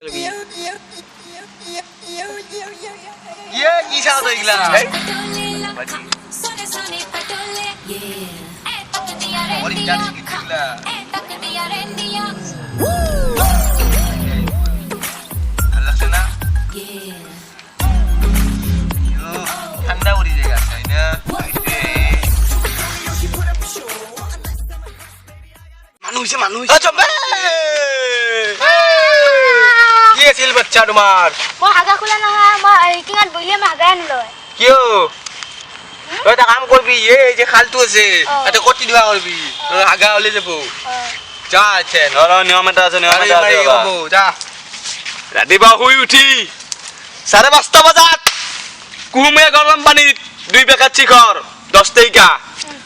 ये की साथ इगला और इंटर इगला Allah sana yo ठंडा उड़ी जाएगा साइना মানুষ চম্বে কি আছিল বাচ্চা তোমার মই হাগা খোলা নহয় মই কিঙত বইলে মই হাগা আনিলো কিয় তই এটা কাম করবি এই যে খালটো আছে এটা কটি দিবা করবি তোর আগা হলে যাব যা আছে নিয়ম এটা আছে বাবু যা ৰাতিপুৱা শুই উঠি 5:30 বজাত কুহুমীয়া গৰম পানীত 2 পেকেট শিখৰ 10 টকা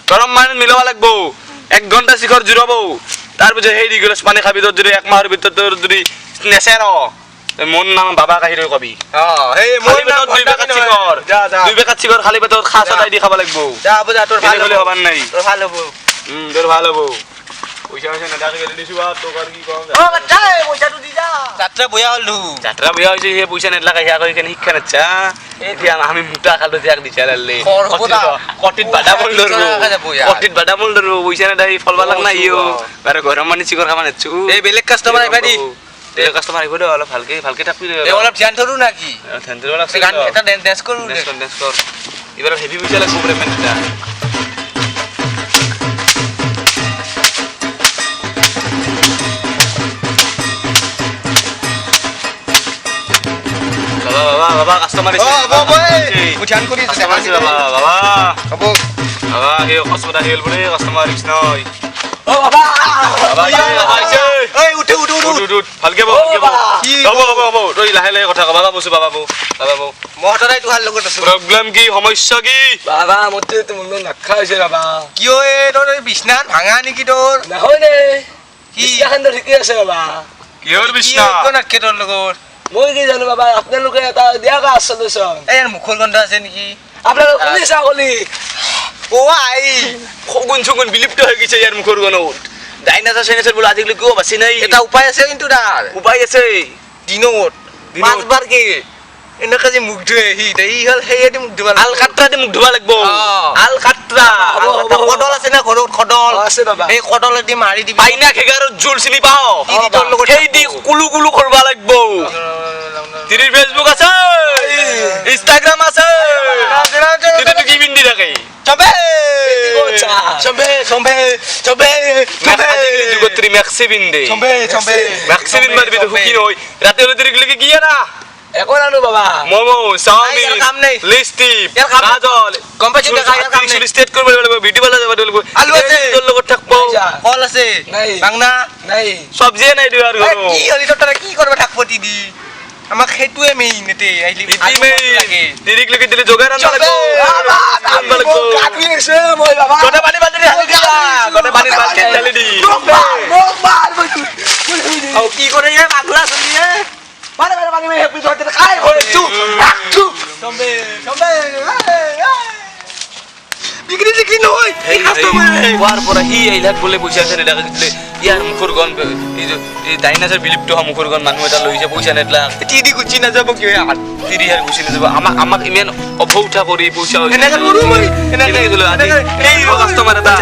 গৰম পানীত মিলাব লাগিব 1 ঘণ্টা শিখৰ জুৰাব তাৰপিছত সেই গিলাস পানী খাবি তোৰ যদি 1 মাহৰ ভিতৰত তোৰ যদি নেচেৰ মন নাম বাবা কাহিৰে কবি এই মই 2 পেকেট শিখৰ 2 পেকেট শিখৰ খালি পেটত খা চলাই দি খাব লাগিব যা বুজা তোৰ ভাল হ'ব নাই তোৰ ভাল হ'ব তোৰ ভাল হ'ব পইচা নেদাকে দিছো তোক আৰু কি কম বাচ্চা পইচাটো দি যা যাত্ৰা বয়া হলু যাত্ৰা বয়া হৈছে হে পইচা নেদলাকে হিয়া কৰি কেনে শিক্ষা নাচ্ছা এতিয়া আমি মুটা খালো যাক দিছালালে কটিত বাডা বল ধরবো কটিত বাডা বল ধরবো পইচা নেদাই ফলবা লাগ না ইও বারে গরম পানী চিকৰ খাবা নাচ্ছু এই বেলেগ কাস্টমাৰ আইবা দি বেলেগ কাস্টমাৰ আইব দে অলপ ভালকে টাপি দে অলপ ধ্যান ধৰু নাকি ধ্যান ধৰু লাগছে গান এটা ড্যান্স কৰো ড্যান্স কৰ এবাৰ হেভি পইচা লাগব পেমেন্টটা বাবা কাস্টমাৰ আছে বাবা উঠান কৰি আছে বাবা হে কসমটা হেল বলে কাস্টমার ইছ নয় ও বাবা এই উঠ ভালকে বাবা তই লাহে কথা কবা বাবু মহতৰাই তোহাৰ লগত আছে প্ৰবলেম কি সমস্যা কি বাবা মতে তুমি নাখা হৈছে বাবা কিয় এ তোৰ বিছনাত ভাঙা নেকি তোৰ নহয় নে কি বিছনাখন ঠিকে আছে বাবা কিহৰ বিছনা কোন নাকে তোৰ লগত মই কি জানো বাবা আপোনালোকে এটা দিয়াকা সলিউশন এই মুখৰ গন্ধ আছে নেকি আপোনালোক কোনে ছাগলি ও আই গুণ বিলুপ্ত হৈ গৈছে ইয়াৰ মুখৰ গন্ধত ডাইনাছৰ সেনেছৰ বল আজিলৈ কিয় বাছি নাই এটা উপায় আছে কিন্তু তাৰ উপায় আছে দিনত 5 বাৰ কি এনেকা যে মুখ ধুৱে হি হল হেদি মুখ ধুবা আল কাটৰা দি মুখ ধুবা লাগব আল কাটৰা কডল আছে না ঘৰত কডল আছে বাবা এই কডলেদি মাৰি দিবি পাইনা খেগাৰত জুল চিনি পাও তোৰ লগত সেই দি কুলু কৰবা লাগব তিৰিৰ ফেসবুক আছে ইনষ্টাগ্ৰাম আছে তিৰি কি বিন্দি থাকে চবে যুগত্রি ম্যাক্সি বিন্দে ম্যাক্সি বিন মারবি তো কি নয় রাতে হলে তিরি গলে কি না এখন আনো বাবা মোমো চাউমিন কাম নাই লিপস্টিক কাজল কম্পাসিং কা কাম নাই স্টেট করব ভিডিও বানা যাব বলবো আলু আছে তোর লগত থাকবো কল আছে নাই বাংনা নাই সবজি নাই দিও আর কি হলি তোরা কি করবে থাকবো দিদি আমাক হেতুয়ে মেইন এতে আইলি লাগে তিরিক লাগি দিলে জোগাড় আনবা লাগবো কাটলি এসে মই বাবা গোটা পানি বালতি হাল দিলা গোটা পানি বালতি ঢালি দি মার বইতু আও কি করে এ পাগলা শুনিয়ে বারে পানি মে হেপি ধরতে খাই হয়ে চু সম্বে বিক্রি কি নয় এই কাস্টমার ওয়ার পর হি আইলাক বলে পয়সা আছে দেখা দিলে ইয়ার মুখর গন এই ডাইনাসর বিলুপ্ত হ মুখর গন মানুহ এটা লইছে পয়সা নেটলা টিডি গুচি না যাব কি হয় তিরি হার গুচি না যাব আমাক ইমান অভৌঠা কৰি পয়সা এনেকা কৰো মই এনেকা দিলো এই কাস্টমাৰ এটা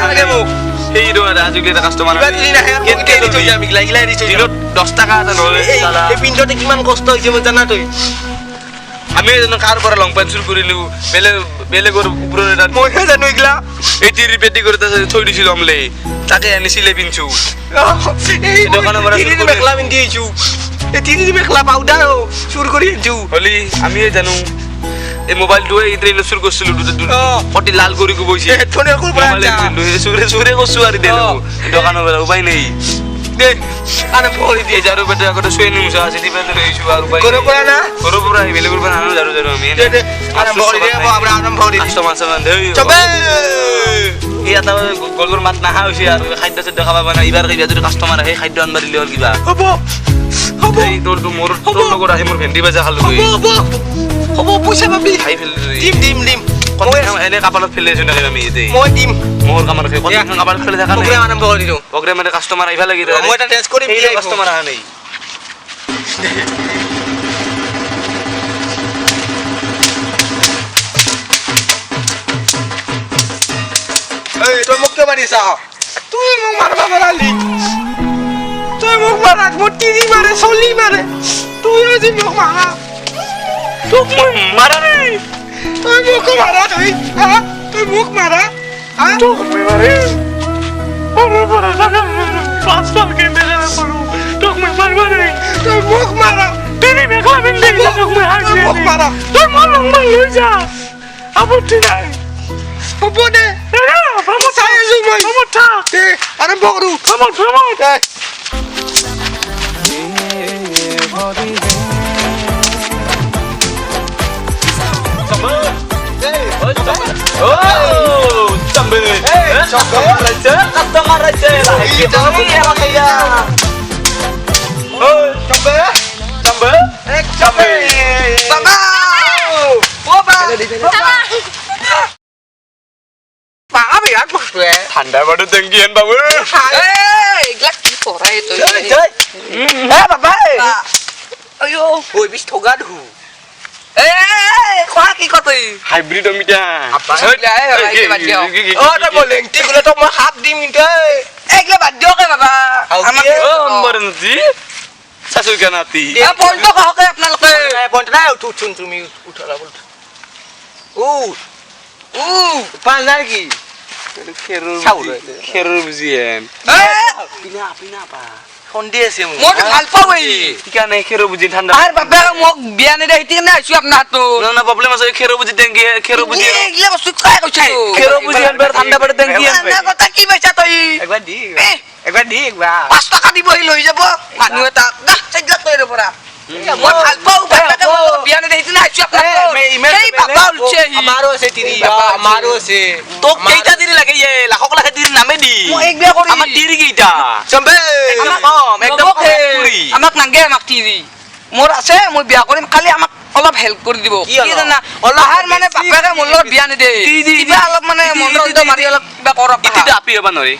এই ৰ আজিলে এটা কাস্টমার কেনকে দিছো আমি গিলাই দিছো 10 টাকা এটা নলে সালা এই পিনজতে কিমান কষ্ট হৈছে মই জানা তই আমি যেন কার পৰা লং পেন্সিল কৰিলু বেলেগৰ উপৰৰ এটা মই জানো ইগলা এই তিৰি পেটি কৰি তা থৈ দিছিল আমলে তাকে আনিছিলে পিনছু এই দোকানৰ পৰা তিৰি মেখলা পিন্ধি আইছু এই তিৰি মেখলা পাউডাৰ চুৰ কৰি আনছু হলি আমি জানো এই মোবাইলটো এই ট্ৰেন চুৰ কৰিছিল ফটি লাল কৰি গৈছে হেডফোন এৰ পৰা চুৰে কছু আৰি দেলো দোকানৰ পৰা উপায় নাই দে আনে ভৰি দিয়ে যাৰো বেটা আগতে শুই নিমছা আছে দিবে ৰইছো আৰু উপায় কৰে পৰা না কৰে পৰা বেলেগৰ পৰা আনো যাৰো আমি আনে ভৰি দিয়ে আমৰা আনম ভৰি কাস্টমাৰ সামান দেই চবে ইয়াত গলগৰ মাত নাহা হৈছে আৰু খাদ্য আছে দেখাবা না ইবাৰ কিবা যদি কাস্টমাৰ আহে খাদ্য আনবা দিলে হল কিবা হ'ব এই তোৰ মোৰ লগত আহি মোৰ ভেন্দি ভাজা খালো হ'ব পইচা পাবি খাই ফেল দিম মই এনে কাপালত ফেলে আছো নাকি আমি এতে মই দিম মোর কামার খে কত কাপালত ফেলে থাকা প্রোগ্রাম আরম্ভ কৰি দিও প্ৰোগ্ৰামে কাস্টমাৰ আইবা লাগি মই এটা টেস্ট কৰি কাস্টমাৰ আহা নাই এই তই মোক কিয় মাৰিছা তুই মোক মাৰবা মাৰালি তুই মোক মাৰা মোৰ টিৰি মাৰে চলি মাৰে তুই আজি মোক মাৰা তোক মই মাৰা নাই তুই মোক মাৰা তুই হ্যাঁ তুই মোক মাৰা হ্যাঁ তোক মই মাৰে পরে পরে পাঁচ সাল কেন্দে গেলে পড়ো তোক মই মারবা নাই তুই মোক মারা তিনি মেঘলা বিন্দে গেলে তোক মই হাত তুই মোক মারা তোর মন লম্বা লই যা আপত্তি নাই হব দে আমার চাই আছো মই আমার থাক দে আরম্ভ কৰো আমাৰ দে ঠান্ডা বাড়ি দেঙ্গিয়েন বাবু হাইব্ৰিড মিটা শাশুৰ কেনাতি খেৰুৰ বুঝিয়েন সন্দেহ আছে মোৰ মই ভাল পাওঁ এই ঠিকানে খেরো বুঝি ঠান্ডা আর বাবা মোক বিয়া নে দেই ঠিক না আইছো আপনার তো না না প্রবলেম আছে খেরো বুঝি দেঙ্গি খেরো বুঝি এগুলা বস্তু কাই কইছে খেরো বুঝি আনবার ঠান্ডা বাড়ি দেঙ্গিয়েন না কথা কি বেচা তুই একবাৰ দি এ, একবাৰ দি একবাৰ 5 টাকা দিব হি লৈ যাব মানুহ এটা দা চাইলা তইৰ পৰা মই ভাল পাওঁ বাবা মোক বিয়া নে দেই ঠিক না আইছো আপনার তো এই বাবা উলছে হি আমাৰো আছে তিৰি বাবা, আমাৰো আছে তোক কেইটা দিন লাগে ইয়ে লাখক লাখে দিন নামে দি মই এক বিয়া কৰি আমাৰ দিৰি কেইটা চম্বে একদম কম একদম পুৰি আমাক নাংগে আমাক টিভি মোৰ আছে মই বিয়া কৰিম খালি আমাক অলপ হেল্প কৰি দিব কি কি অলপ? জানা অলাহাৰ মানে বাপেকে মোৰ লগত বিয়া নিদে কিবা অলপ মানে মন্ত্ৰ মাৰি অলপ কিবা কৰক ইতিটো আপি হবা নৰে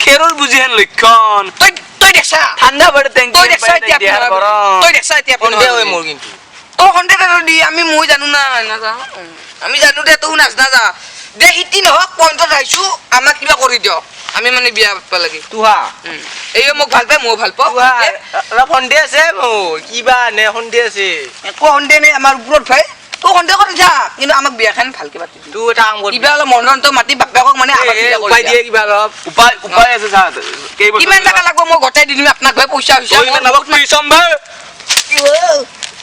খেরুর বুঝিহেন লক্ষণ তই তই দেখছা ঠান্ডা বাড়ি দেঙ্গি তই দেখছা এতিয়া তই দেখছা এতিয়া সন্দেহ হয় মোৰ কিন্তু তই সন্দেহ দি আমি মই জানো না নাজা আমি জানো দে তই নাজ নাজা দে ইতি নহওক পইণ্টত আহিছো আমাক কিবা কৰি দিয়ক আমি মানে বিয়া পাব লাগে তুহা এই মোক ভাল পায় মই ভাল পাওঁ তুহা অলপ সন্দেহ আছে মোৰ কিবা নে সন্দেহ আছে একো সন্দেহ নাই আমাৰ ওপৰত ভাই তই সন্দেহ কৰি যা কিন্তু আমাক বিয়াখন ভালকে পাতি দিবি তুই এটা কাম কৰ কিবা অলপ মনন্ত মাতি বাপেকক মানে আমাক বিয়া কৰি উপায় দিয়া। দিয়ে কিবা অলপ উপায় উপায় আছে স্যার কেই বছর কিমান টকা লাগব মই গটাই দি দিম আপোনাক ভাই পইচা হৈছে ওই না নবক তুই সম্ভব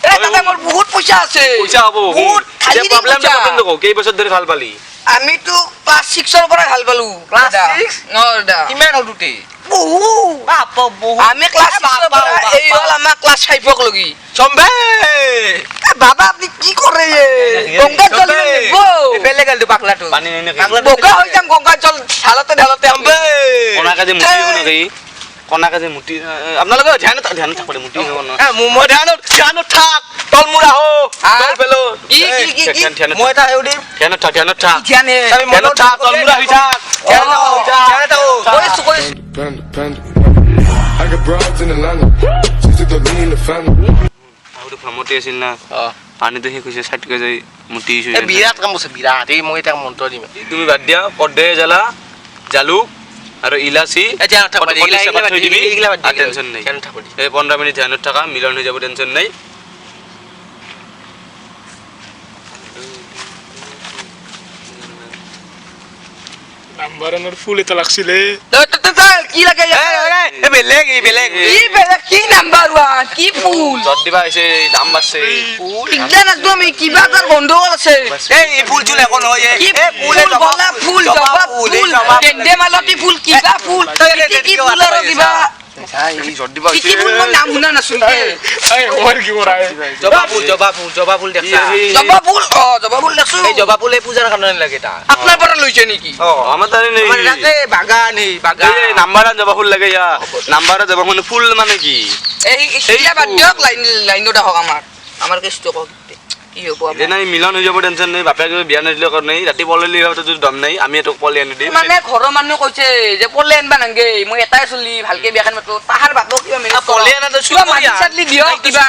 এ তাতে মোৰ বহুত পইচা আছে পয়সা হবো বহুত খালি যে প্রবলেম পইচা। প্রবলেম দেখো কেই বছর ধরে ভাল পালি আমিতো ক্লাছ 6 ৰ পৰা ভাল পালো Class দাদা। 6? অ দাদা কিমান হ'ল তোতে বহুত বাপ বহুত আমি ক্লাছ 6 ৰ পৰা এই হ'ল আমাৰ ক্লাছ 5 ক লগি চম্বে বাবা আপনি কি কৰে গংগা জল নিব এফালে গেল তো পাগলাটো পানি নেই নাকি? পাগলাটো বোকা হৈ যাম গংগা জল ঢালতে ঢালতে চম্বে কোনা কাজে মুটি হবো নাকি কোনা কাজে মুটি আপনাদের ধ্যান থাকলে মুটি হবো না মই ধ্যানত থাক তলমুৰা হো তল পেলো কি কি কি মই এটা হেউ দিম ধ্যানত থাক ধ্যানে আমি মনত থাক তলমুৰা হৈ থাক ধ্যানত কৰিছো কৰিছো Panda, panda. I got broads in Atlanta. Just took the lean in the family. আউটো ফামতে আছিল না পানি তো শেষ হৈছে সাইটকে যাই মুটি ইছু এ বিৰাট কাম আছে বিৰাট এই মই এটা মন্ত্ৰ দিম তুমি বাদ দিয়া পৰ্দে জ্বালা জালুক আৰু ইলাচি এ ধ্যানত থাক থৈ দিবি এইগিলা বাদ দি টেনশন নাই ধ্যানত থাক এই 15 মিনিট ধ্যানত থাকা মিলন হৈ যাব টেনশন নাই নাম্বাৰৰ ফুল এটা লাগছিলে কি লাগে এ বেলেগ কি বেলেগ কি নাম্বাৰ ওৱান কি ফুল জট দিবা হৈছে দাম বাঢ়ছে দিগদাৰ নাজনো আমি কিবা এটা গণ্ডগোল আছে এই ফুল চুল একো নহয় কি ফুল গোলাপ ফুল জবা ফুল গেন্দে মালতী ফুল কিবা ফুল কি ফুল আৰু কিবা এই জট দিবা কি ফুল মই নাম শুনা নাছিলো এই ওর কি করা জবা ফুল দেখছা জবা ফুল জবা ফুল দেখছো এই জবা ফুল এই পূজাৰ কাৰণে লাগে তা আপোনাৰ পৰা লৈছে নেকি আমাৰ তাৰে নেই আমাৰ তাতে বাগান এই বাগান এই নাম্বার জবা ফুল লাগে ইয়া নাম্বার জবা মানে ফুল মানে কি এই সিয়া বাদ দিয়ক লাইনত আহক আমাৰ কেছটো কওক কি হ'ব এতিয়া নাই মিলন হৈ যাব টেনচন নাই বাপেক বিয়া নিদিলে কৰ নাই ৰাতি পললি হওঁতে যদি দম নাই আমি এটোক পলি আনি দিম মানে ঘৰৰ মানুহে কৈছে যে পলে আনবা নাংগে মই এটাই চলি ভালকে বিয়াখন মাতো তাহাৰ বাপক কিবা মেনেজ পলে আনা তো কিবা মাটি চাটলি দিয়ক কিবা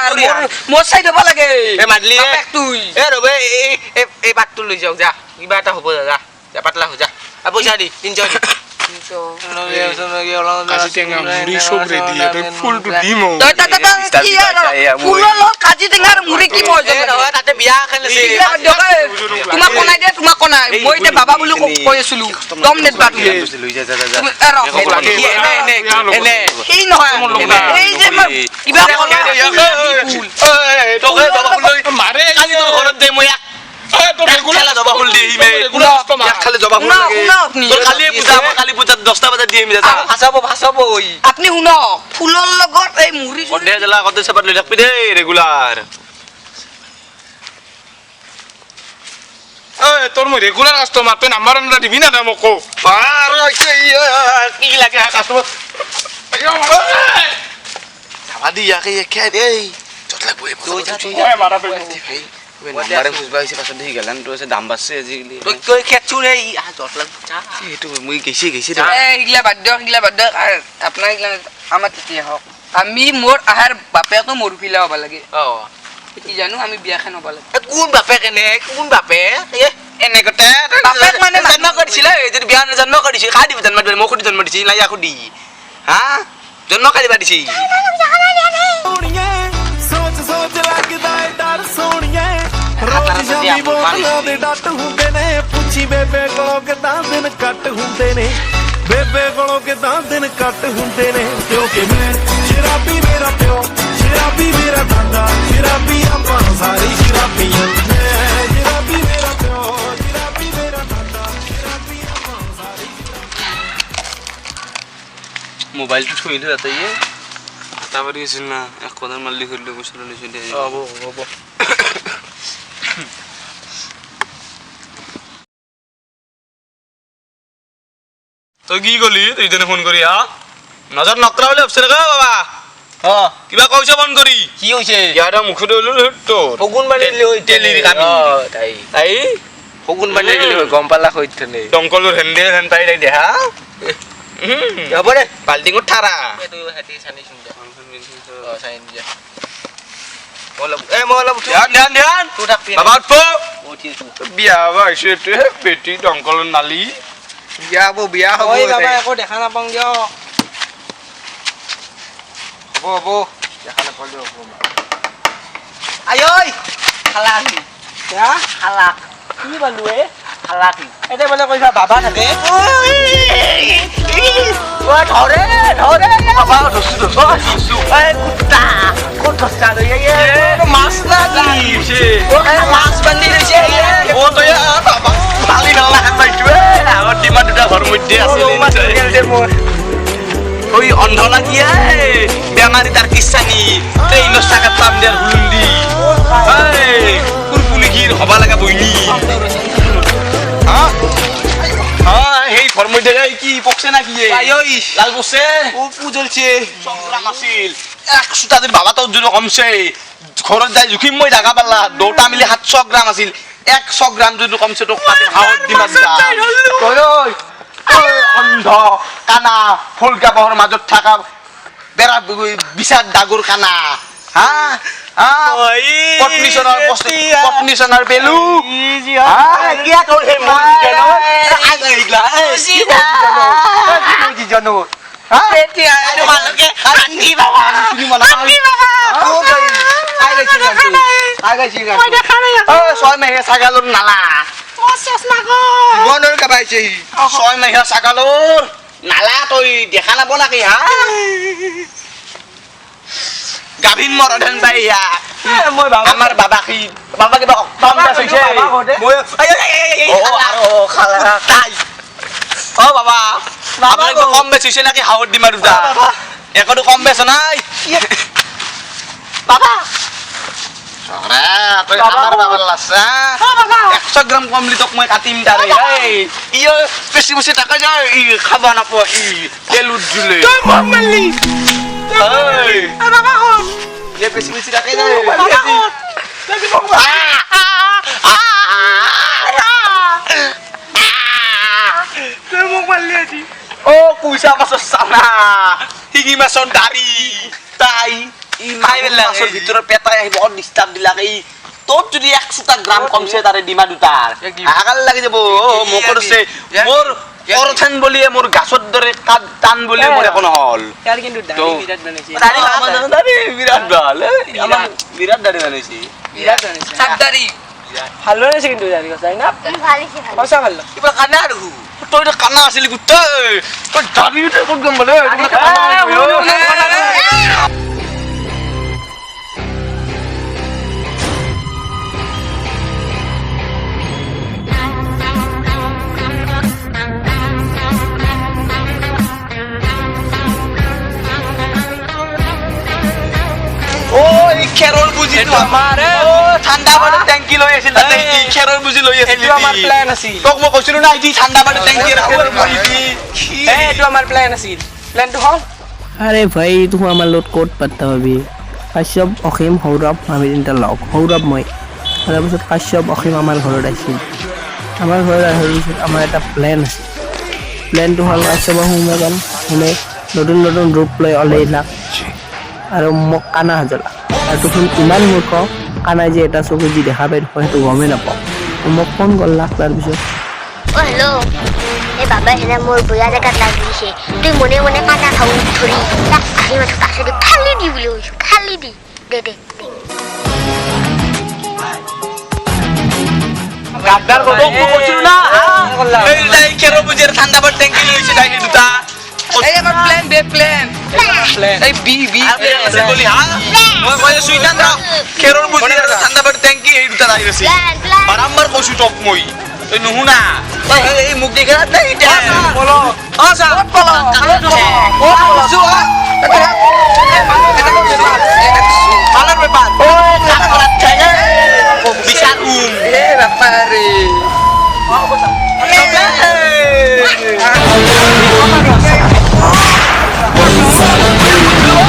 মোৰ চাই দিব লাগে এ মাদলি বাপেক তুই এ ৰবে এই পাতটো লৈ যাওক যা কিবা এটা হ'ব যা যা পাতলা হৈ যা আৰু পইচা দি 300 দি কাশি টেঙা মুড়ি সব ৰেডি এটা ফুলটো দিম তই তাতে কি আৰু ফুলৰ লগত কাজি টেঙাৰ মুড়ি কি মই নহয় তাতে বিয়া এখন আছে তোমাক কোনাই দে তোমাক কোনাই মই এতিয়া বাবা বুলি কৈ আছিলো দম নেদবা তুমি লৈ যা যা যা এনে এই নহয় এই যে কিবা তোকে দবা ফুল লৈ মারে কালি তোৰ ঘৰত দে মই তো রেগুলার খেলা দবা ফুল দি আহিমে এক খালি দবা ফুল লাগে তোৰ কালি পূজা মই কালি পূজাত 10টা বজাত দি আহিম যা ভাসাব ঐ আপনি শুনক ফুলৰ লগত এই মুড়ি সন্ধিয়া জেলা কতে চেপাত লৈ থাকবি দেই ৰেগুলাৰ তোর মই রেগুলার কাস্টমার তুই নাম্বার আনরা দিবি না মোক আর কি লাগে কাস্টমার চাবা দি ইয়াকে একে দেই যত লাগব এই তুই যা তুই ওই মারা পে ভাই নাম্বারে খুঁজবা হৈছে পাছত দেখি গেলান তো আছে দাম বাড়ছে আজিকালি তুই খেতছু রে যত লাগব চা এইটো মই গেছি এইগিলা বাদ দিয়ক আপোনাৰ এইগিলা আমাৰ কেতিয়া হওক আমি মোৰ আহাৰ বাপেকো মোৰ ফিলা হ'ব লাগে অ কি জানো আমি বিয়াখন হ'ব লাগে কোন বাপেক এনে গতে বাপেক মানে জন্ম কৰিছিল যদি বিয়া জন্ম কৰিছিল খাই দিব জন্ম দিলে মোক জন্ম দিছিল নাই আকৌ দি হা জন্ম খাই দিবা দিছি ਸੋਚ ਸੋਚ ਲੱਗਦਾ ਏ ਡਰ ਸੋਣੀਏ ਰੋਜ਼ ਸ਼ਾਮੀ ਬੋਤਲਾਂ ਦੇ ਡੱਟ ਹੁੰਦੇ ਨੇ ਪੁੱਛੀ ਬੇਬੇ ਕੋਲੋਂ ਕਿਦਾਂ ਦਿਨ ਕੱਟ ਹੁੰਦੇ ਨੇ ਬੇਬੇ ਕੋਲੋਂ ਕਿਦਾਂ ਦਿਨ ਕੱਟ ਹੁੰਦੇ ਨੇ ਕਿਉਂਕਿ ਮੈਂ ਸ਼ਰਾਬੀ ਮੇਰਾ ਪਿਓ ਸ਼ਰਾਬੀ ਮੇਰਾ ਦਾਦਾ ਸ਼ਰਾਬੀ ਆਪਾਂ ਸਾਰੀ ਸ਼ਰਾਬੀਆਂ ਮੈਂ ਸ਼ਰਾਬੀ ਮੇਰਾ ਪਿਓ ਸ਼ਰਾਬੀ ਮੇਰਾ ਦਾਦਾ ਸ਼ਰਾਬੀ ਆਪਾਂ ਸਾਰੀ মোবাইলটো থৈ দিলে তাতে তাবাৰি আছিল না এক কথা মাল্লি কৰিলে বছৰ লৈছিল হ'ব তই কি গলি তুই তেনে ফোন কৰি হা নজৰ নকৰা বুলি ভাবছে নে বাবা কিবা কৈছে ফোন কৰি কি হৈছে ইয়াৰ মুখত তো ফগুন বানি দিলি হৈ তেলিৰ কামি তাই ফগুন বানি দিলি হৈ গম পালা হৈ থনে দংকলৰ হেন্দেল হেন তাই দেখা হ'ব দে বাল্টিঙত ঠাৰা এইটো হেতি চানি সুন্দৰ চাই নিয়া ধ্যান তো থাকবি বাবা উঠো উঠিছো বিয়া হৈছে পেটি দংকলৰ নালি বিয়া হ'ব ঐ বাবা একো দেখা নাপাওঁ দিয়ক হ'ব দেখা নাপালো হ'ব আই ঐ খালাকি খালাক কি বালো এ খালাকি এতে বোলে কৈছা বাবা থাকে ধৰে বাবা ধৰছো এই কুত্তা ক'ত ধৰছা মাছ লাগি মাছ বান্ধি লৈছে ও তই বাবা পালি নালা খান পাইছো আগত ডিমা দুটা ঘৰ মধ্যে আছে ওই অন্ধ লাগিয়া বেমাৰী তাৰ কিস্তানি ট্ৰেইনৰ চাকাত পাম দিয়াৰ হুলুন্দি কুৰকুলি গিৰ হবা লাগা বইনি সেই ঘৰ মধ্যে কি পকছে না কি লাল পকছে ও পুজলছে চংগ্ৰাম আছিল 100 দিন বাবা তো যদি কমছে ঘৰত যাই জুখিম মই জাগা পালা দুটা মিলি 700 গ্ৰাম আছিল 100 গ্ৰাম যদি কমছে তোক কাটি হাওত দিমাৰ অন্ধ কানা ফুলকা বহৰ মাজত থকা বেৰা বিচাৰ ডাগুৰ কানা হা পত্নীচনৰ বেলু কিয়া তোৰ হে জানো তোমালোকে কান্দি বাবা ছয় মাহে ছাগালৰ নালা জীৱনৰ কাবাইছে 6 মাহে ছাগালৰ নালা তই দেখা নাপ নাকি হা গাভিন মৰধন পাই আমাৰ বাবা কি বাবা কিবা কম আছে ও বাবা আপোনাক কম বেচিছে নাকি হাওত দিমাৰ দুটা একটো কম বেচ নাই বাবা তই আমাৰ বাবাৰ লাছা 100 গ্ৰাম কমলি তোক মই কাটিম তাৰে ইয় বেছি বেছি টাকা যায় খাব নাপোৱা তেলত জুলে তুই মোক মাৰলি বাবা বেছি বেছি টাকা যায় গেছি ও পয়সা মাছৰ চানা শিঙি মাছৰ দাড়ি তাই ই মাছৰ ভিতৰৰ পেটাই আহিব ডিষ্টাৰ্ব দিলাক এই তোৰ যদি 100 গ্ৰাম কমছে তাৰে ডিমা দুটাৰ হাগাল লাগি যাব মোক কৰিছে মোৰ অৰথান বলিয়ে মোৰ গাছৰ দৰে টান বলিয়ে মোৰ একো নহল ইয়াৰ কিন্তু দাড়ি বিৰাট বনাইছে দাড়ি বিৰাট ভাল আমাৰ বিৰাট দাড়ি বনাইছে বিৰাট বনাইছে সাবদারি ভাল বনাইছে কিন্তু দাড়ি কথা না ভালিছে ভাল সঁচা ভাল কিবা কানা আৰু তই তো কানা আছিলি গোটেই তই দাড়ি ক'ত গম পালে খেৰৰ বুজি আমাৰ ঠাণ্ডা পানীৰ টেংকি লৈ আছিল তাতে কি খেৰৰ বুজি লৈ আছিল এইটো আমাৰ প্ল্যান আছিল তোক মই কৈছিলো না এই ঠাণ্ডা পানীৰ টেংকি এইটো আমাৰ প্ল্যান আছিল প্ল্যানটো হ'ল আৰে ভাই তুমি আমাৰ লোক কোট পাত্তা পাবি কাশ্যপ অসীম সৌৰভ আমি তিনিটা লগ সৌৰভ মই তাৰপিছত কাশ্যপ অসীম আমাৰ ঘৰত আহিছিল আমাৰ ঘৰত অহাৰ পিছত আমাৰ এটা প্লেন আছে প্লেনটো হ'ল কাশ্যপ সোমাই যাম সোমাই নতুন নতুন ৰূপ লৈ ওলাই লাগ আৰু মোক কানা সাজলা আৰু তুমি ইমান মূৰ্খ কানাই যে এটা চকু যি দেখা পাই সেইটো গমেই নাপাওঁ মোক ফোন কৰলাক তাৰপিছত অ হেল্ল' এই বাবাই হেনে মোৰ বুঢ়া জেগাত লাগি দিছে তুই মনে মনে কাটা খাব ধৰি তাক আহি মাথা কাষেদি খালি দি বুলি কৈছো খালি দি দে দে গাদ্দাৰ তোক মই কৈছিলো না এই তাই খেৰৰ বুজিৰ ঠাণ্ডা পানীৰ টেংকি লৈ আহিছে তাই দুটা এই আমার প্ল্যান বে প্ল্যান এই বি বি আছে বলি হা মই কৈ আছো ইটা না খেৰৰ বুজিৰ ঠাণ্ডা পানীৰ টেংকি এই দুটা লাগি আছে প্ল্যান প্ল্যান বাৰম্বাৰ কৈছো তোক মই তই নুশুনা এই মুখ দেখে নাই ইটা বলো আছা মালার ব্যাপার বিচার এ বাপারে